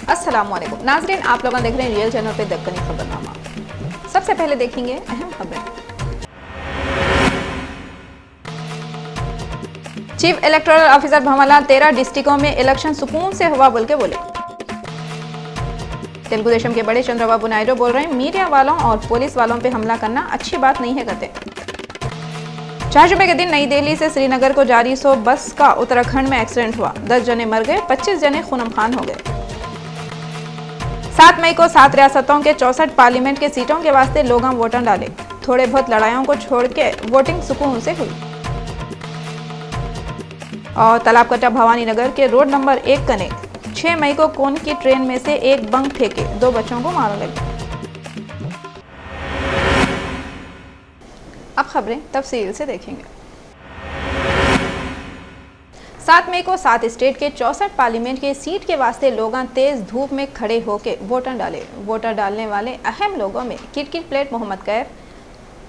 अस्सलामुअलैकुम नाज़रीन, आप लोग देख रहे हैं रियल चैनल पे दक्कनी खबरनामा। सबसे पहले देखेंगे अहम खबरें। चीफ इलेक्टोरल ऑफिसर भंवरलाल 13 डिस्ट्रिक्टों में इलेक्शन सुकून से हुआ बोल के बोले। तेलुगु देशम के बड़े चंद्रबाबू नायडू बोल रहे हैं, मीडिया वालों और पुलिस वालों पे हमला करना अच्छी बात नहीं है कहते। 4 जुमे के दिन नई दिल्ली से श्रीनगर को जारी 100 बस का उत्तराखंड में एक्सीडेंट हुआ, 10 जने मर गए, 25 जने खूनम खान हो गए। 7 मई को 7 रियासतों के 64 पार्लियामेंट के सीटों के वास्ते लोग वोट डाले। थोड़े बहुत लड़ाइयों को छोड़ के वोटिंग सुकून से हुई। और तालाबकट्टा भवानी नगर के रोड नंबर 1 कने 6 मई को कोन की ट्रेन में से एक बम फेंके 2 बच्चों को मारने लगे। अब खबरें तफसील से देखेंगे। 7 मई को 7 स्टेट के 64 पार्लियामेंट के सीट के वास्ते लोग तेज धूप में खड़े होकर वोटर डाले। वोटर डालने वाले अहम लोगों में किरकिर प्लेट मोहम्मद कैफ,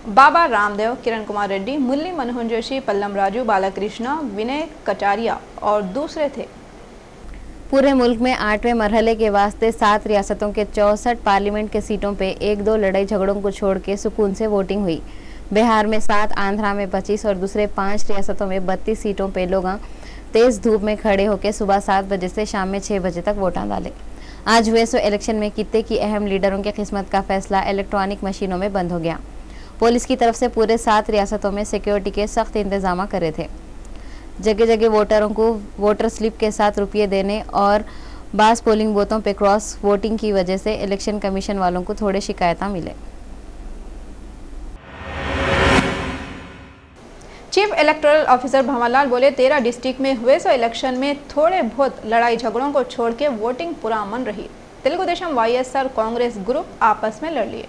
बाबा रामदेव, किरण कुमार रेड्डी, मुरली मनोहर जोशी, पल्लम राजू, बालाकृष्णा, विनय कटारिया और दूसरे थे। पूरे मुल्क में 8वें मरहले के वास्ते 7 रियासतों के 64 पार्लियामेंट के सीटों पे 1-2 लड़ाई झगड़ों को छोड़ के सुकून से वोटिंग हुई। बिहार में 7, आंध्रा में 25 और दूसरे 5 रियासतों में 32 सीटों पे लोग तेज धूप में खड़े होकर सुबह 7 बजे से शाम में 6 बजे तक वोट डाले। आज हुए इलेक्शन में कित्ते की अहम लीडरों की किस्मत का फैसला इलेक्ट्रॉनिक मशीनों में बंद हो गया। पुलिस की तरफ से पूरे 7 रियासतों में सिक्योरिटी के सख्त इंतजाम करे थे। जगह जगह वोटरों को वोटर स्लिप के साथ रुपये देने और बास पोलिंग बूथों पे क्रॉस वोटिंग की वजह से इलेक्शन कमीशन वालों को थोड़े शिकायत मिले। चीफ इलेक्टोरल ऑफिसर भंवरलाल बोले, 13 डिस्ट्रिक्ट में हुए इलेक्शन में थोड़े बहुत लड़ाई झगड़ों को छोड़ के वोटिंग पुरअमन रही। तेलुगु देशम वाईएसआर कांग्रेस ग्रुप आपस में लड़ लिए।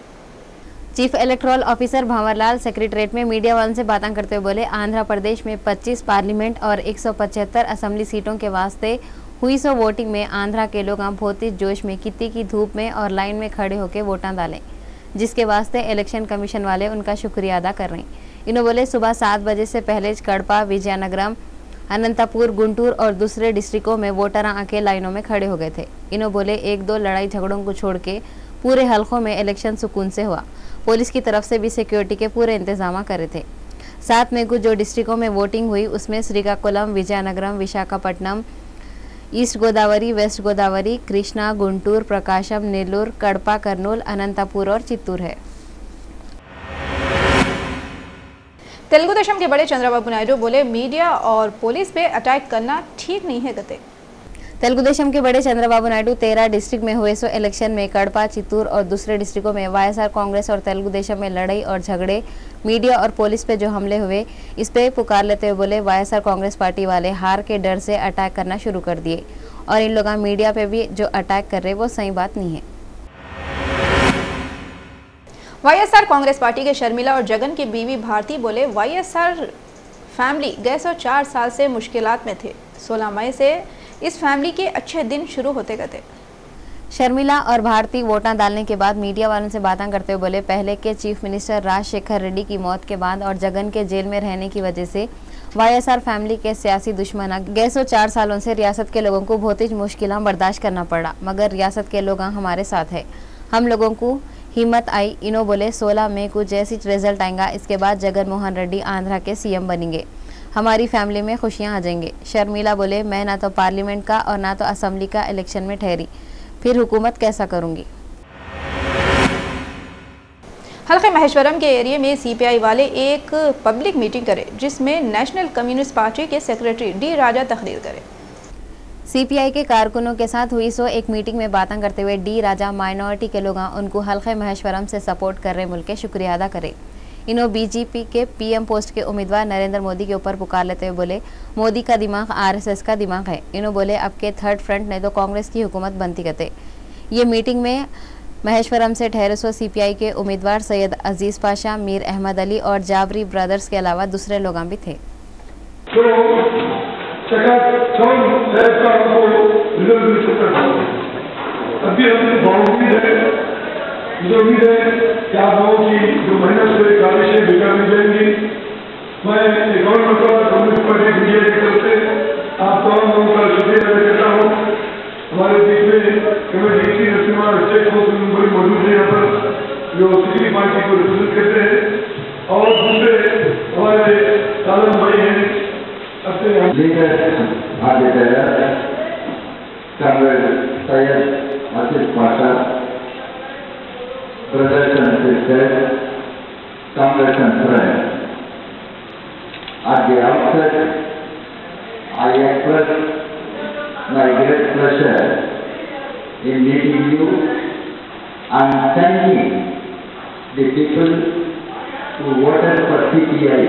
Chief electoral officer Bhanwarlal secretariat में मीडिया वालों से बातें करते हुए बोले, आंध्र प्रदेश में 25 पार्लियामेंट और 175 असेंबली सीटों के वास्ते हुई वोटिंग में आंध्रा के लोग बहुत ही जोश में कित्ती की धूप में और लाइन में खड़े होकर वोटा डालें, जिसके वास्ते इलेक्शन कमीशन वाले उनका शुक्रिया अदा कर रहे हैं। इन्होंने बोले, सुबह 7 बजे से पहले कड़पा, विजयनगरम, अनंतपुर, गुंटूर और दूसरे डिस्ट्रिक्टों में वोटर आके लाइनों में खड़े हो गए थे। इन्होंने बोले, 1-2 लड़ाई झगड़ों को छोड़ के पूरे हलकों में इलेक्शन सुकून से हुआ। पुलिस की तरफ से भी सिक्योरिटी के पूरे इंतजाम करे थे। 7 मई को जो डिस्ट्रिक्टों में वोटिंग हुई उसमें श्रीकाकुलम, विजयनगरम, विशाखापट्टनम, ईस्ट गोदावरी, वेस्ट गोदावरी, कृष्णा, गुंटूर, प्रकाशम, नेल्लूर, कड़पा, कर्नूल, अनंतपुर और चित्तूर है। तेलुगु देशम के बड़े चंद्रबाबू नायडू बोले, मीडिया और पुलिस पे अटैक करना ठीक नहीं है कहते। तेलुगु देशम के बड़े चंद्रबाबू नायडू 13 डिस्ट्रिक्ट में हुए इलेक्शन में कड़पा, चित्तूर और दूसरे डिस्ट्रिक्टों में वाईएसआर कांग्रेस और तेलुगु देशम में लड़ाई और झगड़े, मीडिया और पुलिस पे जो हमले हुए इस पे पुकार लेते हुए बोले, वाईएसआर कांग्रेस पार्टी वाले हार के डर से अटैक करना शुरू कर दिए और इन लोग मीडिया पे भी जो अटैक कर रहे वो सही बात नहीं है। वाईएसआर कांग्रेस पार्टी के शर्मिला और जगन की बीवी भारती बोले, वाईएसआर फैमिली गए 4 साल से मुश्किलात में थे। 16 मई से इस फैमिली के अच्छे दिन शुरू होते गए। शर्मिला और भारती वोटा डालने के बाद मीडिया वालों से बातें करते हुए बोले, पहले के चीफ मिनिस्टर राजशेखर रेड्डी की मौत के बाद और जगन के जेल में रहने की वजह से वाईएसआर फैमिली के सियासी दुश्मन गए 4 सालों से रियासत के लोगों को बहुत ही मुश्किलें बर्दाश्त करना पड़ा, मगर रियासत के लोग हमारे साथ है, हम लोगों को हिम्मत आई। इनो बोले, 16 मई को जैसी रिजल्ट आएगा इसके बाद जगन मोहन रेड्डी आंध्रा के सीएम बनेंगे, हमारी फैमिली में खुशियां आ जाएंगे। शर्मिला बोले, मैं ना तो पार्लियामेंट का और ना तो असेंबली का इलेक्शन में ठहरी, फिर हुकूमत कैसा करूंगी। हल्के महेश्वरम के एरिया में सीपीआई वाले एक पब्लिक मीटिंग करे, जिसमें नेशनल कम्युनिस्ट पार्टी के सेक्रेटरी डी राजा तकरीर करे। सीपीआई के कारकुनों के साथ हुई एक मीटिंग में बातें करते हुए डी राजा माइनॉरिटी के लोग उनको हल्के महेश्वरम से सपोर्ट कर रहे मुल्क के शुक्रिया अदा करे। इन्हों बीजेपी के पीएम पोस्ट के उम्मीदवार नरेंद्र मोदी के ऊपर पुकार लेते हुए बोले, मोदी का दिमाग आरएसएस का दिमाग है। इन्हों बोले, अब के थर्ड फ्रंट नहीं तो कांग्रेस की हुकूमत बनती कहते। ये मीटिंग में महेश्वरम से ठहरे सीपीआई के उम्मीदवार सैयद अजीज पाशा, मीर अहमद अली और जाबरी ब्रदर्स के अलावा दूसरे लोग भी थे। मुझे उम्मीद है कि आप लोगों की जो मेहनत से काविशें बेकार नहीं जाएंगी। मैं एक और मरतबा कम्युनिस्ट पार्टी इंडिया की तरफ से आप तमाम लोगों का शुक्रिया अदा करता हूँ। हमारे बीच में बड़े बड़े मौजूद हैं यहाँ पर जो सिटी पार्टी को रिप्रेजेंट करते हैं और दूसरे हमारे सालन भाई हैं अपने लीडर आगे Comrade Syed Asif Pasha, brothers and sisters, comrades and friends. At the outset, I express my great pleasure in meeting you and thanking the people who voted for CPI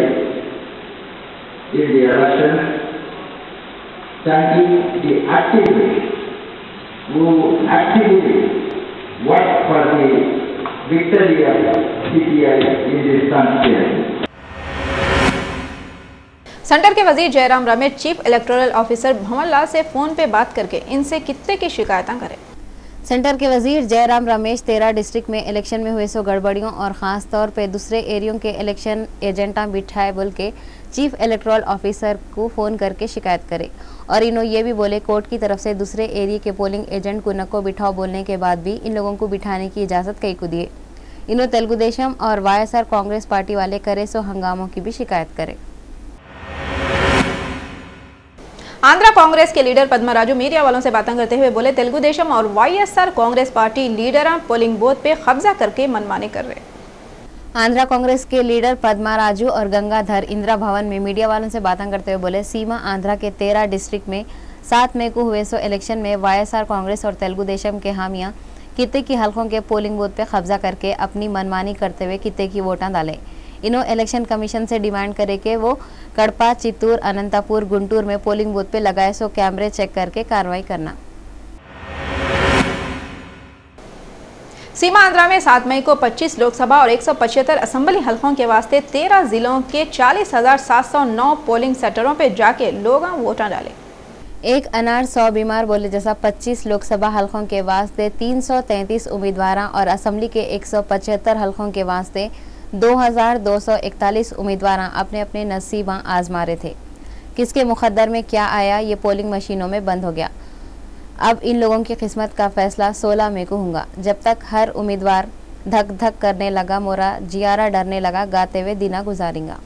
in the election, thanking the activists who actively work for the victory of CPI in this constituency. Centre के वजीर Jairam Ramesh chief electoral officer Bhanwar Lal से phone पे बात करके इनसे कितने की शिकायतें करें। सेंटर के वजीर जयराम रमेश 13 डिस्ट्रिक्ट में इलेक्शन में हुए सो गड़बड़ियों और ख़ास तौर पे दूसरे एरियो के इलेक्शन एजेंटा बिठाए बोल के चीफ इलेक्टोरल ऑफिसर को फ़ोन करके शिकायत करे और इन्हों ये भी बोले कोर्ट की तरफ से दूसरे एरिया के पोलिंग एजेंट को नको बिठाओ बोलने के बाद भी इन लोगों को बिठाने की इजाज़त कई को दिए। इन्हों तेलुगु देशम और वाईएसआर कांग्रेस पार्टी वाले करे सो हंगामों की भी शिकायत करे। आंध्रा कांग्रेस के लीडर पद्मराजू मीडिया वालों से बातें करते हुए बोले तेलुगु देशम और YSR Congress party leader polling booth पे कब्जा करके मनमानी कर रहे। आंध्रा कांग्रेस के लीडर पद्मराजू और गंगाधर इंदिरा भवन में मीडिया वालों से बातें करते हुए बोले सीमा आंध्रा के 13 डिस्ट्रिक्ट में 7 मई को हुए सो इलेक्शन में वाईएसआर कांग्रेस और तेलुगु देशम के हामियां कितने की हलकों के पोलिंग बूथ पे कब्जा करके अपनी मनमानी करते हुए कितने की वोटां डाले। इन्हों इलेक्शन कमीशन से डिमांड करे कि वो कड़पा, चित्तूर, अनंतपुर, गुंटूर में पोलिंग बूथ पे लगाए सो कैमरे चेक करके कार्रवाई करना। सीमा आंध्रा में 7 मई को 25 लोकसभा और 175 असेंबली हलकों के वास्ते 13 जिलों के 40,709 पोलिंग सेंटरों पे जाके लोग वोट डाले। एक अनार 100 बीमार बोले जैसा 25 लोकसभा हलकों के वास्ते 333 उम्मीदवार और असेंबली के 175 हलकों के वास्ते 2,241 उम्मीदवार अपने अपने नसीब आजमा रहे थे। किसके मुकद्दर में क्या आया ये पोलिंग मशीनों में बंद हो गया। अब इन लोगों की किस्मत का फैसला 16 मई को होगा। जब तक हर उम्मीदवार धक धक करने लगा, मोरा जियारा डरने लगा, गाते हुए दिना गुजारेंगा।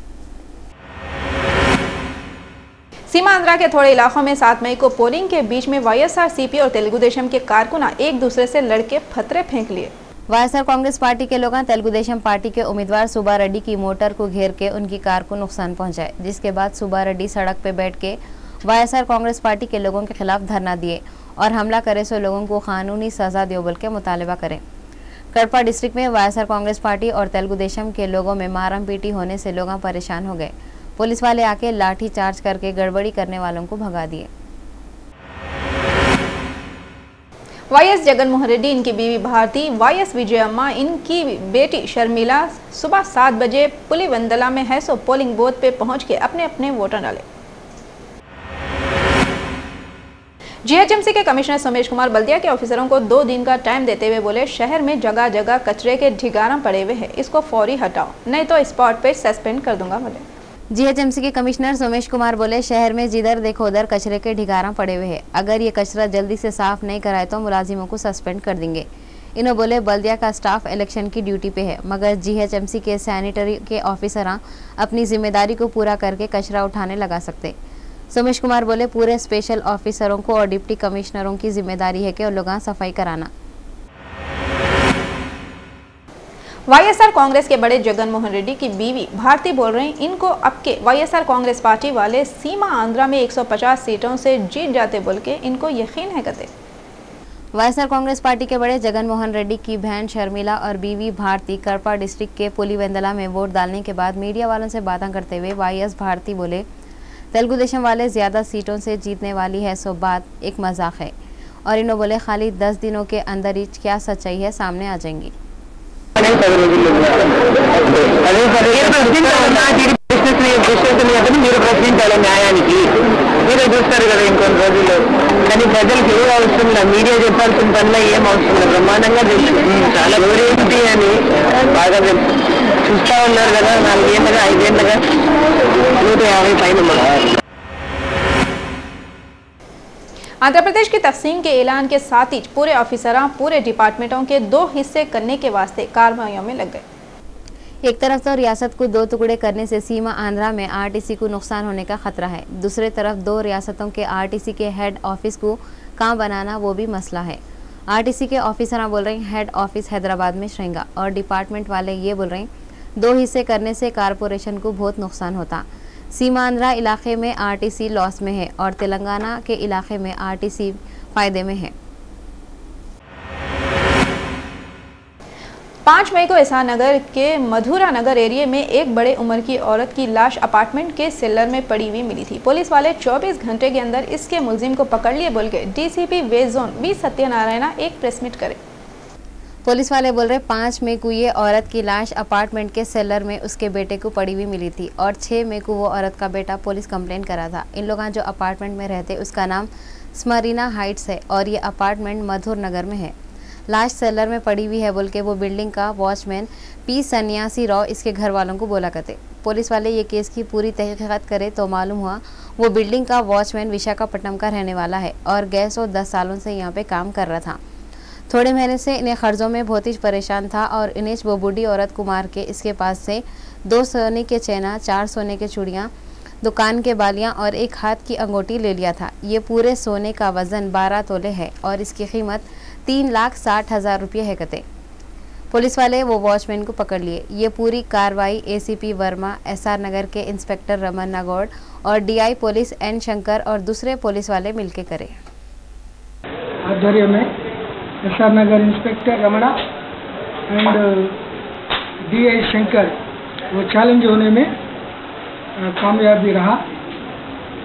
सीमा आंध्रा के थोड़े इलाकों में 7 मई को पोलिंग के बीच में वाईएसआर सीपी और तेलुगु देशम के कारकुन एक दूसरे से लड़के फतरे फेंक लिए। वाईएसआर कांग्रेस पार्टी के लोग तेलुगु देशम पार्टी के उम्मीदवार सुब्बा रेड्डी की मोटर को घेर के उनकी कार को नुकसान पहुंचाए, जिसके बाद सुब्बा रेड्डी सड़क पे बैठ के वाईएसआर कांग्रेस पार्टी के लोगों के खिलाफ धरना दिए और हमला करे सो लोगों को कानूनी सजा दियो बोल के मुतालबा करें। कड़पा डिस्ट्रिक्ट में वाईएसआर कांग्रेस पार्टी और तेलुगु देशम के लोगों में मारम पीटी होने से लोग परेशान हो गए। पुलिस वाले आके लाठी चार्ज करके गड़बड़ी करने वालों को भगा दिए। वाईएस जगनमोहन रेड्डी, इनकी बीवी भारती, वाईएस विजयम्मा, इनकी बेटी शर्मिला सुबह 7 बजे पुलिवेंदला में है सो पोलिंग बूथ पे पहुंच के अपने अपने वोट डाले। जीएचएमसी के कमिश्नर सोमेश कुमार बल्दिया के ऑफिसरों को 2 दिन का टाइम देते हुए बोले शहर में जगह जगह कचरे के ढिगारा पड़े हुए हैं, इसको फौरी हटाओ नहीं तो स्पॉट पे सस्पेंड कर दूंगा बोले। जीएचएमसी के कमिश्नर सोमेश कुमार बोले शहर में जिधर देखो उधर कचरे के ढिगारा पड़े हुए हैं, अगर ये कचरा जल्दी से साफ नहीं कराए तो मुलाजिमों को सस्पेंड कर देंगे। इन्होंने बोले बल्दिया का स्टाफ इलेक्शन की ड्यूटी पे है, मगर जीएचएमसी के सैनिटरी के ऑफिसर अपनी जिम्मेदारी को पूरा करके कचरा उठाने लगा सकते। सोमेश कुमार बोले पूरे स्पेशल ऑफिसरों को और डिप्टी कमिश्नरों की जिम्मेदारी है कि उन लोगों सफाई कराना। वाईएसआर कांग्रेस के बड़े जगनमोहन रेड्डी की बीवी भारती बोल रही, इनको अब के वाईएसआर कांग्रेस पार्टी वाले सीमा आंध्रा में 150 सीटों से जीत जाते बोल के इनको यकीन है कहते। वाईएसआर कांग्रेस पार्टी के बड़े जगनमोहन रेड्डी की बहन शर्मिला और बीवी भारती कड़पा डिस्ट्रिक्ट के पुलिवेंदला में वोट डालने के बाद मीडिया वालों से बातें करते हुए वाईएस भारती बोले तेलुगु देशम वाले ज्यादा सीटों से जीतने वाली है सो बात एक मजाक है और इन्होंने बोले खाली 10 दिनों के अंदर ही क्या सच्चाई है सामने आ जाएंगी। మీరు ప్రశ్నించాలి న్యాయానికి, మీరే చూస్తారు కదా ఇంకొన్ని రోజుల్లో. కానీ ప్రజలకు ఏం అవసరం లేదు, మీడియా చెప్పాల్సిన పనిలో ఏం అవసరం లేదు, బ్రహ్మాండంగా తెలుసు. చాలా ఎవరేంటి అని బాగా చూస్తా ఉన్నారు కదా 4 ఏళ్ళగా 5 ఏళ్ళగా 150 పైన. आंध्र प्रदेश की तकसीम के ऐलान के साथ ही पूरे ऑफिसरां पूरे डिपार्टमेंटों के 2 हिस्से करने के वास्ते कार्रवाइयों में लग गए। एक तरफ तो रियासत को 2 टुकड़े करने से सीमा आंध्रा में आरटीसी को नुकसान होने का खतरा है, दूसरी तरफ 2 रियासतों के आरटीसी के हेड ऑफिस को कहाँ बनाना वो भी मसला है। आरटीसी के ऑफिसर बोल रहे हैं हेड ऑफिस हैदराबाद में रहेगा और डिपार्टमेंट वाले ये बोल रहे हैं 2 हिस्से करने से कारपोरेशन को बहुत नुकसान होता। सीमांध्रा इलाके में आरटीसी लॉस में है और तेलंगाना के इलाके में आरटीसी फायदे में है। 5 मई को एहसान नगर के मधुरा नगर एरिया में एक बड़े उम्र की औरत की लाश अपार्टमेंट के सेलर में पड़ी हुई मिली थी। पुलिस वाले 24 घंटे के अंदर इसके मुलजिम को पकड़ लिए बोल के DCP west zone V Satyanarayana एक प्रेस मीट करे। पुलिस वाले बोल रहे 5 मई को ये औरत की लाश अपार्टमेंट के सेलर में उसके बेटे को पड़ी हुई मिली थी और 6 मई को वो औरत का बेटा पुलिस कंप्लेंट करा था। इन लोग जो अपार्टमेंट में रहते उसका नाम स्मरीना हाइट्स है और ये अपार्टमेंट मधुर नगर में है। लाश सेलर में पड़ी हुई है बोल के वो बिल्डिंग का वॉचमैन पी सन्यासी राव इसके घर वालों को बोला करते। पुलिस वाले ये केस की पूरी तहकीकात करे तो मालूम हुआ वो बिल्डिंग का वॉचमैन विशाखापट्टनम का रहने वाला है और गए 10 सालों से यहाँ पे काम कर रहा था। थोड़े महीने से इन्हें कर्जों में बहुत ही परेशान था और इन्हें वो बूढ़ी औरत को मार के इसके पास से 2 सोने के चैना, 4 सोने के चूड़ियाँ, दुकान के बालियाँ और एक हाथ की अंगूठी ले लिया था। ये पूरे सोने का वजन 12 तोले है और इसकी कीमत 3,60,000 रुपये है कते। पुलिस वाले वो वॉचमैन को पकड़ लिए। ये पूरी कार्रवाई एसीपी वर्मा, एसआर नगर के इंस्पेक्टर रमन नागौड़ और डीआई पुलिस एन शंकर और दूसरे पुलिस वाले मिलकर करे। आध्वर्य में SR Nagar inspector Ramana and DI Shankar वो चैलेंज होने में कामयाबी रहा।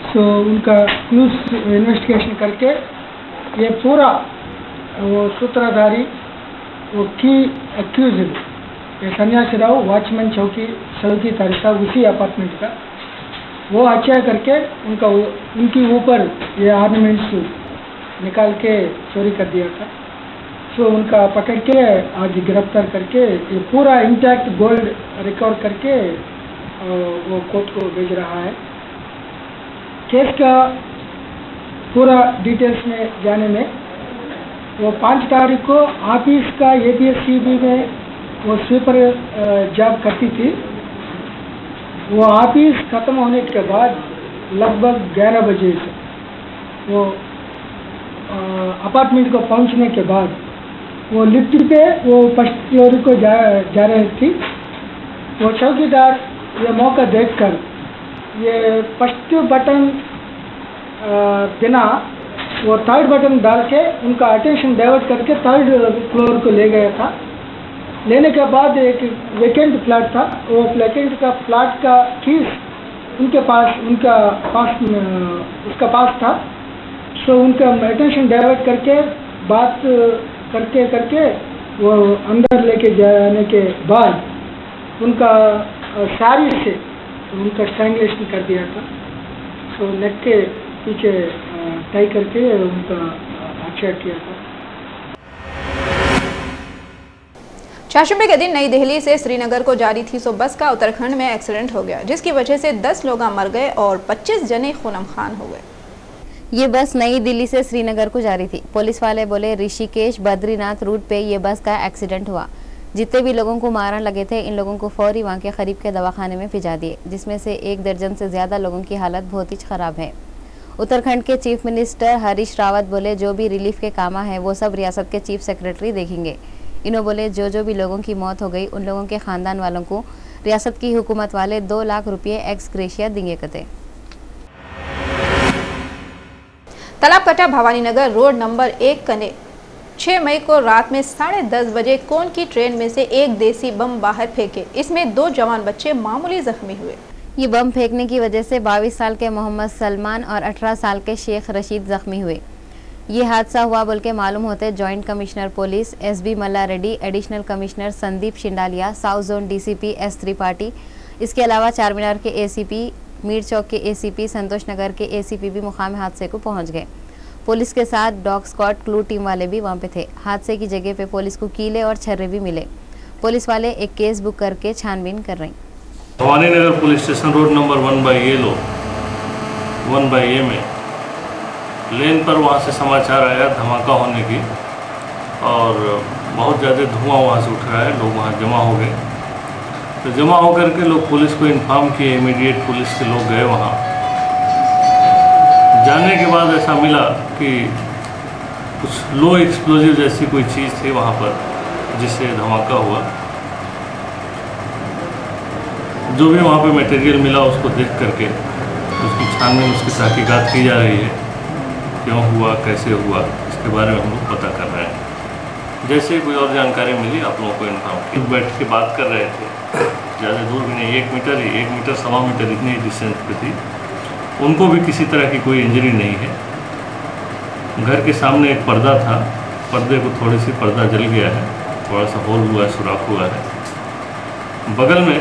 सो उनका क्लूज इन्वेस्टिगेशन करके ये पूरा वो सूत्रधारी वो की एक्यूज्ड ये सन्यासी राव वॉचमैन चौकीदार था उसी अपार्टमेंट का, वो हत्या करके उनके ऊपर ये ऑर्नामेंट्स निकाल के चोरी कर दिया था। सो उनका पकड़ के आज गिरफ्तार करके ये पूरा इंटैक्ट गोल्ड रिकवर करके वो कोर्ट को भेज रहा है। केस का पूरा डिटेल्स में जाने में वो 5 तारीख को ऑफिस का APSCB में वो स्वीपर जॉब करती थी। वो ऑफिस ख़त्म होने के बाद लगभग 11 बजे से वो अपार्टमेंट को पहुंचने के बाद वो लिफ्ट पे वो फर्स्ट फ्लोर को जा रही थी। वो चौकीदार ये मौका देखकर ये फर्स्ट बटन बिना वो 3rd बटन डाल के उनका अटेंशन डाइवर्ट करके 3rd फ्लोर को ले गया था। लेने के बाद एक वेकेंट फ्लैट था, वो वेकेंट का फ्लैट का कीज उसका पास था। सो उनका अटेंशन डाइवर्ट करके बात करके वो अंदर लेके जाने के बाद उनका साड़ी से उनका स्ट्रैंगुलेशन कर दिया था। सो नेक के पीछे टाई करके उनका हत्या किया था। 4 रुपये के दिन नई दिल्ली से श्रीनगर को जारी थी सो बस का उत्तराखंड में एक्सीडेंट हो गया, जिसकी वजह से 10 लोग मर गए और 25 जने खूनमखान हो गए। ये बस नई दिल्ली से श्रीनगर को जारी थी। पुलिस वाले बोले ऋषिकेश बद्रीनाथ रूट पे ये बस का एक्सीडेंट हुआ। जितने भी लोगों को मारने लगे थे इन लोगों को फौरी वहाँ के करीब के दवाखाने में भिजा दिए, जिसमें से 1 दर्जन से ज़्यादा लोगों की हालत बहुत ही ख़राब है। उत्तराखंड के चीफ मिनिस्टर हरीश रावत बोले जो भी रिलीफ के काम है वो सब रियासत के चीफ सेक्रेटरी देखेंगे। इन्हों बोले जो भी लोगों की मौत हो गई उन लोगों के खानदान वालों को रियासत की हुकूमत वाले 2 लाख रुपये एक्स ग्रेशिया देंगे कते। तालाबकटा भवानीनगर रोड नंबर 1 कने 6 मई को रात में 10:30 बजे कौन की ट्रेन में से एक देसी बम बाहर फेंके। इसमें 2 जवान बच्चे मामूली जख्मी हुए। ये बम फेंकने की वजह से 22 साल के मोहम्मद सलमान और 18 साल के शेख रशीद जख्मी हुए। ये हादसा हुआ बोल के मालूम होते joint commissioner police SB Malla Reddy, additional commissioner Sandeep Shindalia, south zone DCP S Tripathi, इसके अलावा चारमीनार के ACP, मीर चौक के ACP, संतोष नगर के ACP भी मुकाम हादसे को पहुंच गए। पुलिस के साथ डॉग स्क्वाड क्लू टीम वाले भी वहां पे थे। हादसे की जगह पे पुलिस को कीले और छर्रे भी मिले। पुलिस वाले एक केस बुक करके छानबीन कर रहे। Bhavaninagar police station road number 1/A में लेन पर वहाँ से समाचार आया धमाका होने की और बहुत ज़्यादा धुआं वहाँ से उठ रहा है। लोग वहाँ जमा हो गए, तो जमा होकर के लोग पुलिस को इन्फॉर्म किए। इमीडिएट पुलिस के लोग गए वहाँ। जाने के बाद ऐसा मिला कि कुछ लो एक्सप्लोजिव जैसी कोई चीज़ थी वहाँ पर, जिससे धमाका हुआ। जो भी वहाँ पे मटेरियल मिला उसको देख करके उसकी छानबीन, उसकी तहकीकात की जा रही है। क्यों हुआ, कैसे हुआ, इसके बारे में हम लोग पता कर रहे हैं। जैसे कोई और जानकारी मिली आप लोगों को इन्फॉर्म की। बैठ के बात कर रहे थे, ज़्यादा दूर भी नहीं, 1 मीटर ही, 1 मीटर 1.25 मीटर इतनी डिस्टेंस पे थी। उनको भी किसी तरह की कोई इंजरी नहीं है। घर के सामने एक पर्दा था, पर्दे को थोड़ी सी पर्दा जल गया है, थोड़ा सा होल हुआ है, सुराख हुआ है। बगल में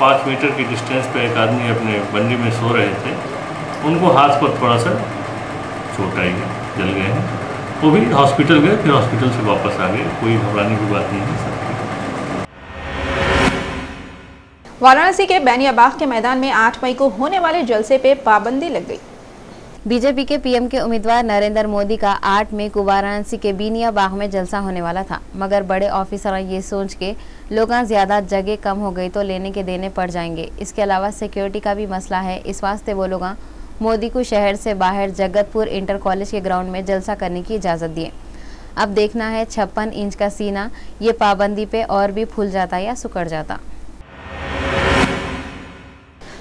5 मीटर की डिस्टेंस पे एक आदमी अपने बंडी में सो रहे थे, उनको हाथ पर थोड़ा सा चोट आई है, जल गए हैं। वो भी हॉस्पिटल गए, फिर हॉस्पिटल से वापस आ गए। कोई घबराने की बात नहीं है सबकी। वाराणसी के बैनिया बाग के मैदान में 8 मई को होने वाले जलसे पे पाबंदी लग गई। बीजेपी के पीएम के उम्मीदवार नरेंद्र मोदी का 8 मई को वाराणसी के बीनिया बाग में जलसा होने वाला था, मगर बड़े ऑफिसर ये सोच के लोगों ज्यादा जगह कम हो गई तो लेने के देने पड़ जाएंगे। इसके अलावा सिक्योरिटी का भी मसला है। इस वास्ते वो लोग मोदी को शहर से बाहर जगतपुर इंटर कॉलेज के ग्राउंड में जलसा करने की इजाजत दिए। अब देखना है 56 इंच का सीना ये पाबंदी पे और भी फूल जाता या सुकड़ जाता।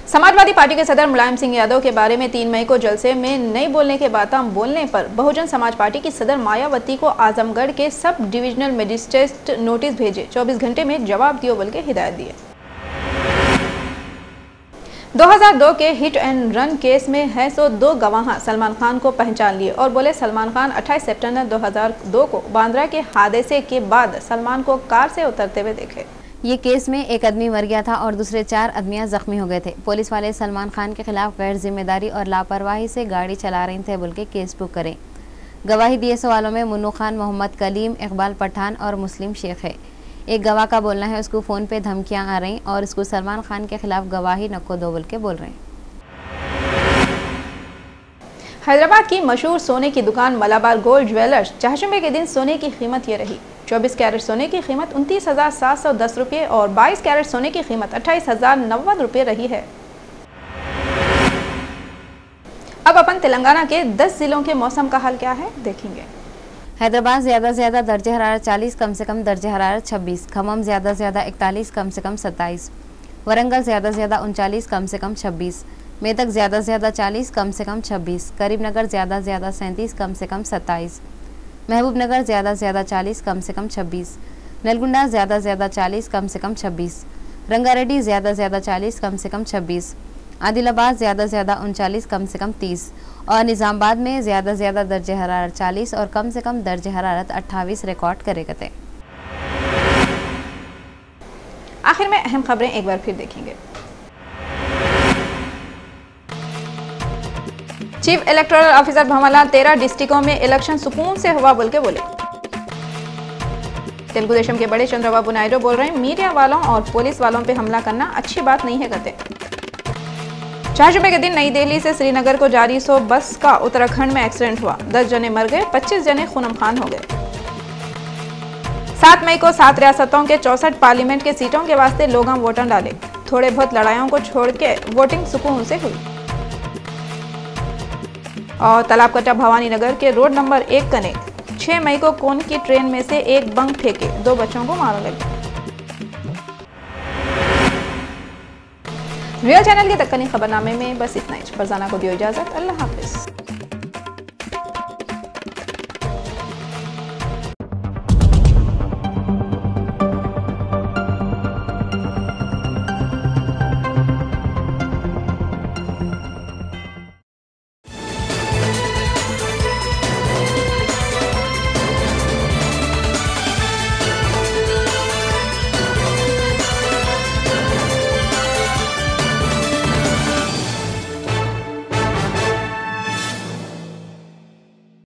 समाजवादी पार्टी के सदर मुलायम सिंह यादव के बारे में 3 मई को जलसे में नहीं बोलने के बातें बोलने पर बहुजन समाज पार्टी की सदर मायावती को आजमगढ़ के सब डिविजनल मजिस्ट्रेट नोटिस भेजे, 24 घंटे में जवाब दियो बोल के हिदायत दिए। 2002 के हिट एंड रन केस में है सो 2 गवाह सलमान खान को पहचान लिए और बोले सलमान खान 28 सितंबर 2002 को बांद्रा के हादसे के बाद सलमान को कार से उतरते हुए देखे। ये केस में एक आदमी मर गया था और दूसरे 4 आदमियां जख्मी हो गए थे। पुलिस वाले सलमान खान के खिलाफ गैर जिम्मेदारी और लापरवाही से गाड़ी चला रहे थे बोल के केस बुक करें। गवाही दिए सवालों में मुन्नू खान, मोहम्मद कलीम, इकबाल पठान और मुस्लिम शेख है। एक गवाह का बोलना है उसको फ़ोन पे धमकियां आ रही और उसको सलमान खान के खिलाफ गवाही नको दो बोल के बोल रहे हैं। हैदराबाद की मशहूर सोने की दुकान मलाबार गोल्ड ज्वेलर्स चहाजुमे के दिन सोने की कीमत ये रही। 24 कैरेट सोने की कीमत 29,710 रुपये और 22 कैरेट सोने की कीमत 28,090 रुपये रही है। अब अपन तेलंगाना के 10 जिलों के मौसम का हाल क्या है देखेंगे। हैदराबाद ज़्यादा से ज़्यादा दर्जे हरारत 40, कम से कम दर्जे हरारत 26। खम्मम ज़्यादा से ज़्यादा 41, कम से कम 27। वरंगल ज़्यादा से ज़्यादा 39, कम से कम 26। मेदक ज़्यादा से ज़्यादा 40, कम से कम 26। करीमनगर ज़्यादा से ज़्यादा 37, कम से कम 27। महबूबनगर ज़्यादा से ज़्यादा 40, कम से कम 26। नलगुंडा ज़्यादा से ज़्यादा 40, कम से कम 26। रंगारेड्डी ज़्यादा से ज़्यादा 40, कम से कम 26। आदिलाबाद ज़्यादा से ज़्यादा 39, कम से कम 30 और निज़ामाबाद में ज़्यादा से ज़्यादा दर्जे हरारत 40 और कम से कम दर्जे हरारत 28 रिकॉर्ड करे गए थे। आखिर में अहम खबरें एक बार फिर देखेंगे। चीफ इलेक्टोरल ऑफिसर भंवरलाल 13 डिस्ट्रिक्टों में इलेक्शन सुकून से हुआ बोल के बोले। तेलुगु देशम के बड़े चंद्रबाबू नायडू बोल रहे हैं मीडिया वालों और पुलिस वालों पे हमला करना अच्छी बात नहीं है कहते। चहाजुमे के दिन नई दिल्ली से श्रीनगर को जारी 100 बस का उत्तराखंड में एक्सीडेंट हुआ, 10 जने मर गए, 25 जने खूनमखान हो गए। 7 मई को 7 रियासतों के 64 पार्लियामेंट के सीटों के वास्ते लोग वोट डाले। थोड़े बहुत लड़ाइयों को छोड़ के वोटिंग सुकून से हुई। और तालाबकट्टा भवानी नगर के रोड नंबर 1 कने 6 मई को कोन की ट्रेन में से एक बम फेंके 2 बच्चों को मारा लगा। रियल चैनल के तकनी खबरनामे में बस इतना ही। फरजाना को दियो इजाजत। अल्लाह हाफिज।